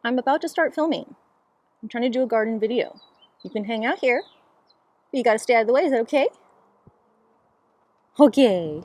I'm about to start filming. I'm trying to do a garden video. You can hang out here, but you gotta stay out of the way. Is that okay? Okay.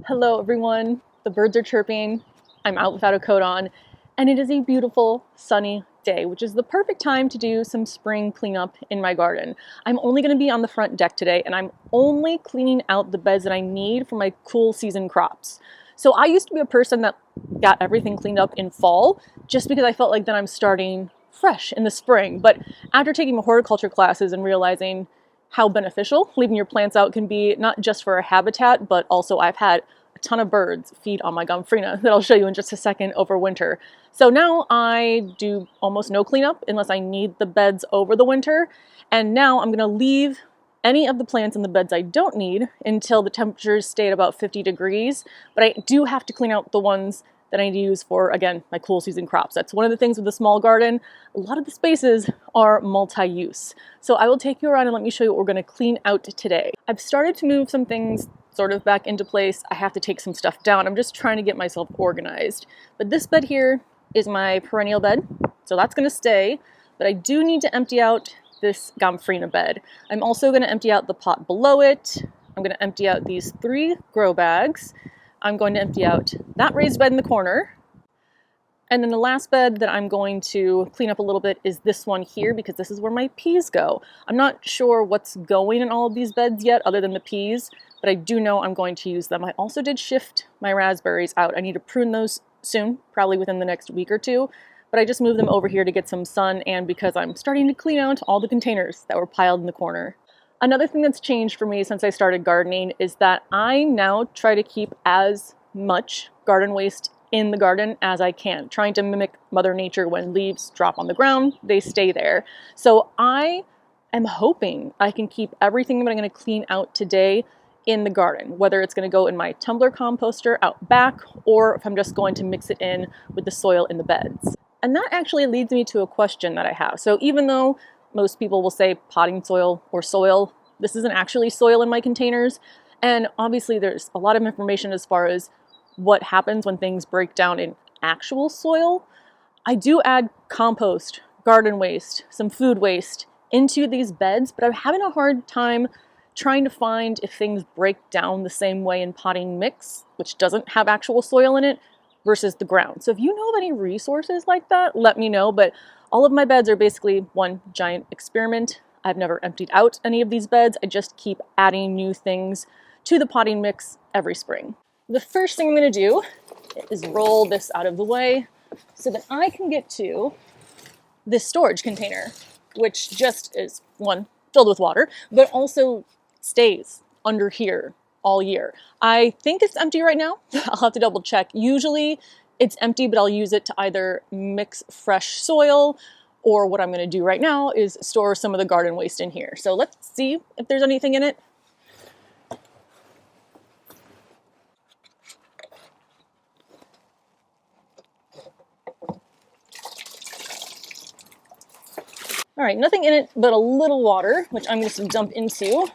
Hello, everyone. The birds are chirping. I'm out without a coat on, and it is a beautiful, sunny day, which is the perfect time to do some spring cleanup in my garden. I'm only going to be on the front deck today, and I'm only cleaning out the beds that I need for my cool season crops. So I used to be a person that got everything cleaned up in fall just because I felt like then I'm starting fresh in the spring. But after taking my horticulture classes and realizing how beneficial leaving your plants out can be, not just for a habitat, but also I've had a ton of birds feed on my gomphrena that I'll show you in just a second over winter. So now I do almost no cleanup unless I need the beds over the winter. And now I'm gonna leave any of the plants in the beds I don't need until the temperatures stay at about 50 degrees. But I do have to clean out the ones that I need to use for, again, my cool season crops. That's one of the things with the small garden. A lot of the spaces are multi-use. So I will take you around and let me show you what we're gonna clean out today. I've started to move some things sort of back into place. I have to take some stuff down. I'm just trying to get myself organized. But this bed here is my perennial bed, so that's gonna stay. But I do need to empty out this gomphrena bed. I'm also gonna empty out the pot below it. I'm gonna empty out these 3 grow bags. I'm going to empty out that raised bed in the corner. And then the last bed that I'm going to clean up a little bit is this one here, because this is where my peas go. I'm not sure what's going in all of these beds yet other than the peas, but I do know I'm going to use them. I also did shift my raspberries out. I need to prune those soon, probably within the next week or two, but I just moved them over here to get some sun and because I'm starting to clean out all the containers that were piled in the corner. Another thing that's changed for me since I started gardening is that I now try to keep as much garden waste in the garden as I can, trying to mimic Mother Nature. When leaves drop on the ground, they stay there. So I am hoping I can keep everything that I'm going to clean out today in the garden, whether it's going to go in my tumbler composter out back, or if I'm just going to mix it in with the soil in the beds. And that actually leads me to a question that I have. So even though most people will say potting soil or soil, this isn't actually soil in my containers. And obviously there's a lot of information as far as what happens when things break down in actual soil. I do add compost, garden waste, some food waste into these beds, but I'm having a hard time trying to find if things break down the same way in potting mix, which doesn't have actual soil in it, versus the ground. So if you know of any resources like that, let me know. But all of my beds are basically one giant experiment. I've never emptied out any of these beds. I just keep adding new things to the potting mix every spring. The first thing I'm going to do is roll this out of the way so that I can get to this storage container, which just is, one, filled with water, but also stays under here all year. I think it's empty right now. I'll have to double check. Usually it's empty, but I'll use it to either mix fresh soil, or what I'm going to do right now is store some of the garden waste in here. So let's see if there's anything in it. All right, nothing in it but a little water, which I'm just going to dump into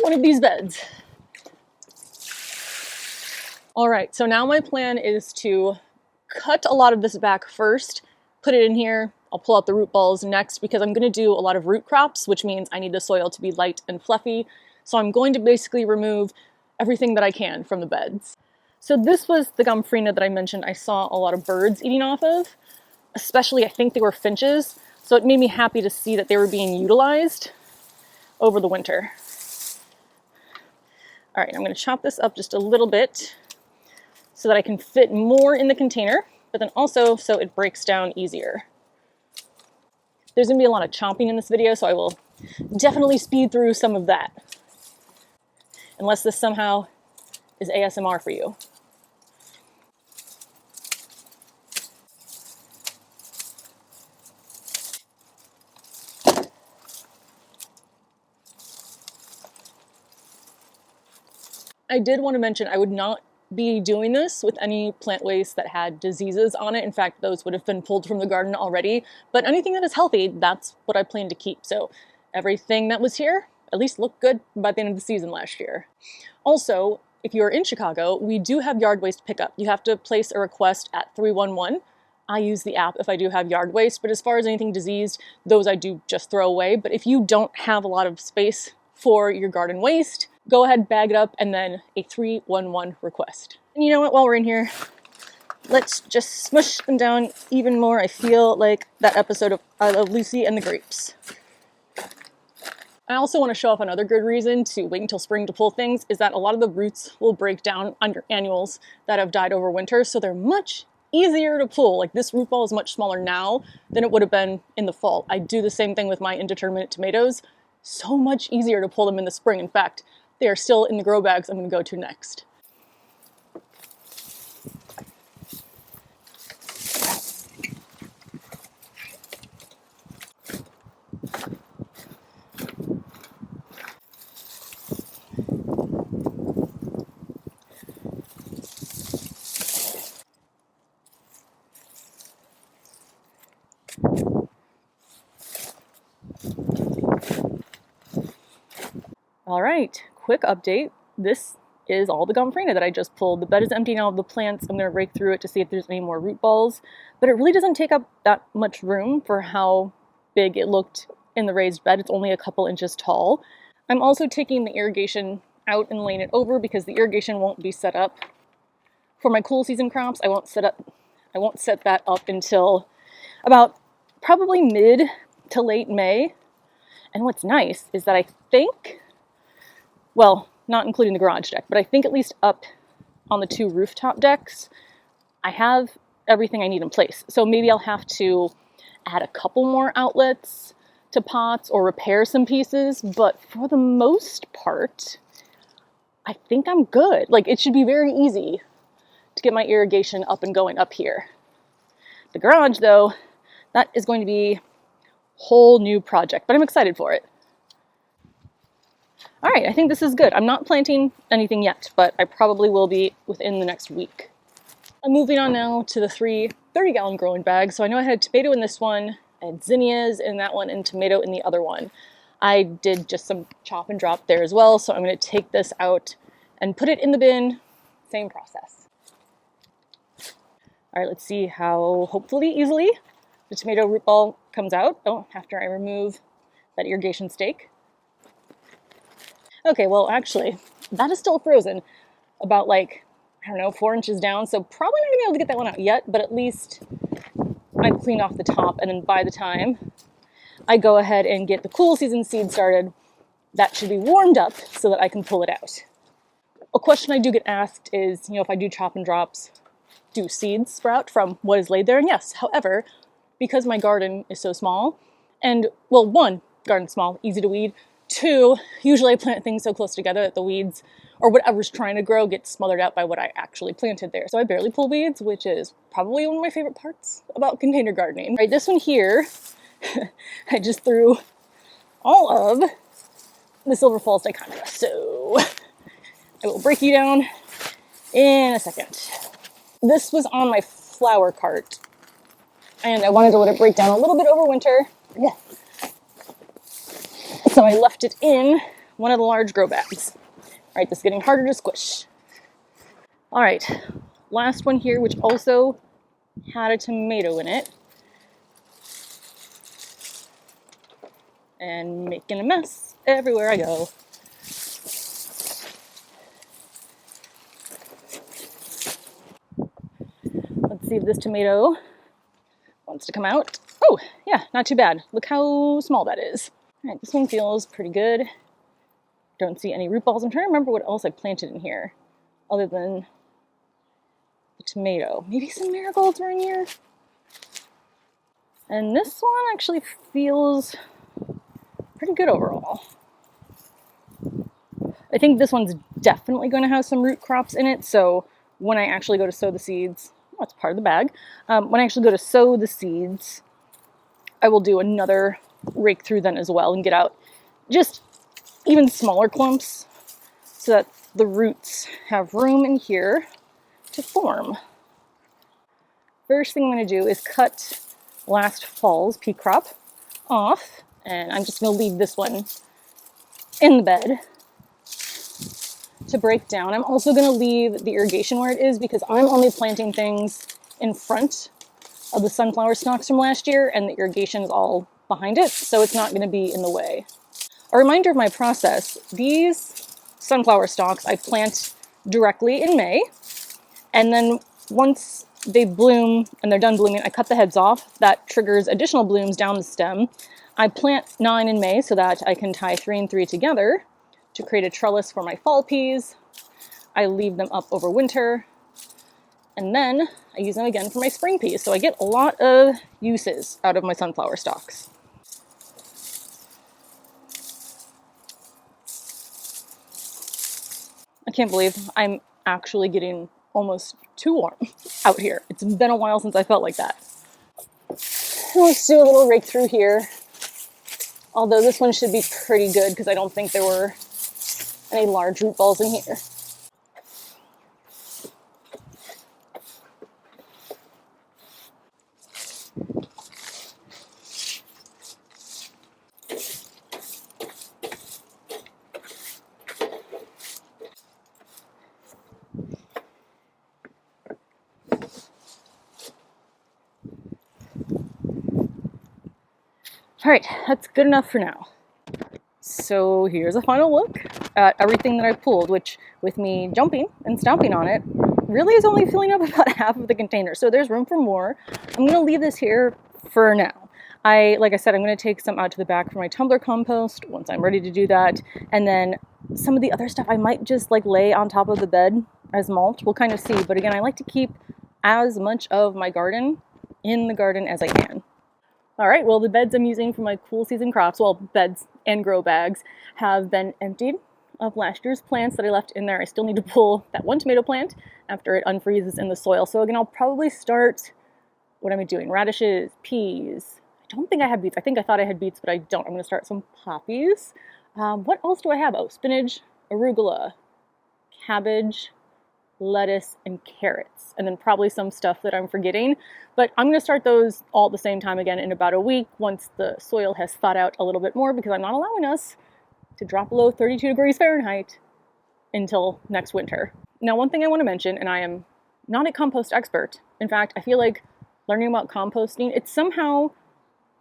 one of these beds. All right, so now my plan is to cut a lot of this back first, put it in here. I'll pull out the root balls next because I'm going to do a lot of root crops, which means I need the soil to be light and fluffy. So I'm going to basically remove everything that I can from the beds. So this was the gomphrena that I mentioned I saw a lot of birds eating off of, especially I think they were finches. So it made me happy to see that they were being utilized over the winter. All right, I'm going to chop this up just a little bit so that I can fit more in the container, but then also so it breaks down easier. There's going to be a lot of chomping in this video, so I will definitely speed through some of that. Unless this somehow is ASMR for you. I did want to mention I would not be doing this with any plant waste that had diseases on it. In fact, those would have been pulled from the garden already. But anything that is healthy, that's what I plan to keep. So everything that was here at least looked good by the end of the season last year. Also, if you're in Chicago, we do have yard waste pickup. You have to place a request at 311 I use the app if I do have yard waste, but as far as anything diseased, those I do just throw away. But if you don't have a lot of space for your garden waste, go ahead, bag it up, and then a 311 request. And you know what, while we're in here, let's just smush them down even more. I feel like that episode of I Love Lucy and the Grapes. I also want to show off another good reason to wait until spring to pull things is that a lot of the roots will break down under annuals that have died over winter, so they're much easier to pull. Like this root ball is much smaller now than it would have been in the fall. I do the same thing with my indeterminate tomatoes. So much easier to pull them in the spring. In fact, they are still in the grow bags I'm going to go to next. All right, quick update. This is all the gomphrena that I just pulled. The bed is empty now of the plants. I'm going to rake through it to see if there's any more root balls, but it really doesn't take up that much room for how big it looked in the raised bed. It's only a couple inches tall. I'm also taking the irrigation out and laying it over because the irrigation won't be set up for my cool season crops. I won't set that up until about probably mid to late May. And what's nice is that I think, well, not including the garage deck, but I think at least up on the 2 rooftop decks, I have everything I need in place. So maybe I'll have to add a couple more outlets to pots or repair some pieces, but for the most part, I think I'm good. Like, it should be very easy to get my irrigation up and going up here. The garage, though, that is going to be a whole new project, but I'm excited for it. All right, I think this is good. I'm not planting anything yet, but I probably will be within the next week. I'm moving on now to the 3 30-gallon growing bags. So I know I had tomato in this one, I had zinnias in that one, and tomato in the other one. I did just some chop and drop there as well, so I'm going to take this out and put it in the bin. Same process. All right, let's see how hopefully easily the tomato root ball comes out. Oh, after I remove that irrigation stake. Okay, well, actually, that is still frozen about like, I don't know, 4 inches down. So probably not gonna be able to get that one out yet, but at least I've cleaned off the top. And then by the time I go ahead and get the cool season seed started, that should be warmed up so that I can pull it out. A question I do get asked is, if I do chop and drops, do seeds sprout from what is laid there? And yes, however, because my garden is so small, and well, 1, garden's small, easy to weed. 2, usually I plant things so close together that the weeds or whatever's trying to grow gets smothered out by what I actually planted there. So I barely pull weeds, which is probably one of my favorite parts about container gardening. All right, this one here, I just threw all of the Silver Falls Dichondra. So I will break you down in a second. This was on my flower cart, and I wanted to let it break down a little bit over winter. Yeah. So I left it in one of the large grow bags. All right, this is getting harder to squish. All right, last one here, which also had a tomato in it. And making a mess everywhere I go. Let's see if this tomato wants to come out. Oh, yeah, not too bad. Look how small that is. All right, this one feels pretty good. Don't see any root balls. I'm trying to remember what else I planted in here other than the tomato. Maybe some marigolds were in here. And this one actually feels pretty good overall. I think this one's definitely going to have some root crops in it, so when I actually go to sow the seeds, oh, it's part of the bag. When I actually go to sow the seeds, I will do another rake through then as well and get out just even smaller clumps so that the roots have room in here to form. First thing I'm going to do is cut last fall's pea crop off, and I'm just going to leave this one in the bed to break down. I'm also going to leave the irrigation where it is because I'm only planting things in front of the sunflower stalks from last year, and the irrigation is all behind it, so it's not going to be in the way. A reminder of my process: these sunflower stalks I plant directly in May, and then once they bloom and they're done blooming, I cut the heads off. That triggers additional blooms down the stem. I plant 9 in May so that I can tie 3 and 3 together to create a trellis for my fall peas. I leave them up over winter, and then I use them again for my spring peas. So I get a lot of uses out of my sunflower stalks. I can't believe I'm actually getting almost too warm out here. It's been a while since I felt like that. Let's do a little rake through here. Although this one should be pretty good because I don't think there were any large root balls in here. All right, that's good enough for now. So here's a final look at everything that I pulled, which with me jumping and stomping on it, really is only filling up about half of the container. So there's room for more. I'm gonna leave this here for now. Like I said, I'm gonna take some out to the back for my tumbler compost once I'm ready to do that. And then some of the other stuff I might just like lay on top of the bed as mulch. We'll kind of see. But again, I like to keep as much of my garden in the garden as I can. All right, well, the beds I'm using for my cool season crops, well, beds and grow bags, have been emptied of last year's plants that I left in there. I still need to pull that one tomato plant after it unfreezes in the soil. So again, I'll probably start, what am I doing? Radishes, peas. I don't think I have beets. I think I thought I had beets, but I don't. I'm gonna start some poppies. What else do I have? Oh, spinach, arugula, cabbage, lettuce, and carrots, and then probably some stuff that I'm forgetting. But I'm going to start those all at the same time again in about a week once the soil has thawed out a little bit more, because I'm not allowing us to drop below 32 degrees Fahrenheit until next winter. Now, one thing I want to mention, and I am not a compost expert. In fact, I feel like learning about composting, it somehow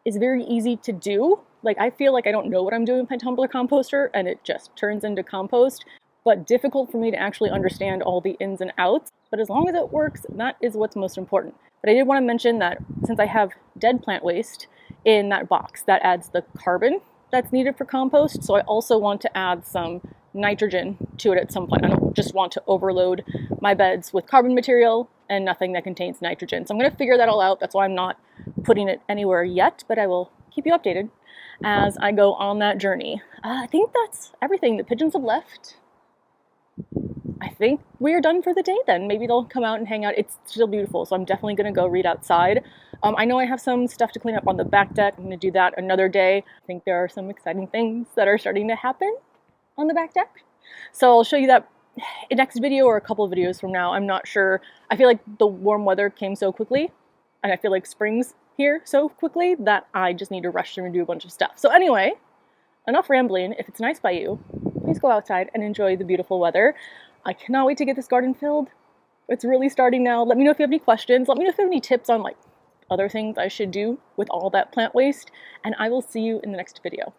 is very easy to do. Like, I feel like I don't know what I'm doing with my tumbler composter and it just turns into compost, but difficult for me to actually understand all the ins and outs. But as long as it works, that is what's most important. But I did want to mention that since I have dead plant waste in that box, that adds the carbon that's needed for compost. So I also want to add some nitrogen to it at some point. I don't just want to overload my beds with carbon material and nothing that contains nitrogen. So I'm going to figure that all out. That's why I'm not putting it anywhere yet, but I will keep you updated as I go on that journey. I think that's everything. The pigeons have left. I think we are done for the day then. Maybe they'll come out and hang out. It's still beautiful, so I'm definitely going to go read outside. I know I have some stuff to clean up on the back deck. I'm going to do that another day. I think there are some exciting things that are starting to happen on the back deck. So I'll show you that in next video or a couple of videos from now. I'm not sure. I feel like the warm weather came so quickly, and I feel like spring's here so quickly that I just need to rush through and do a bunch of stuff. So anyway, enough rambling. If it's nice by you, please go outside and enjoy the beautiful weather. I cannot wait to get this garden filled. It's really starting now. Let me know if you have any questions. Let me know if you have any tips on like other things I should do with all that plant waste, and I will see you in the next video.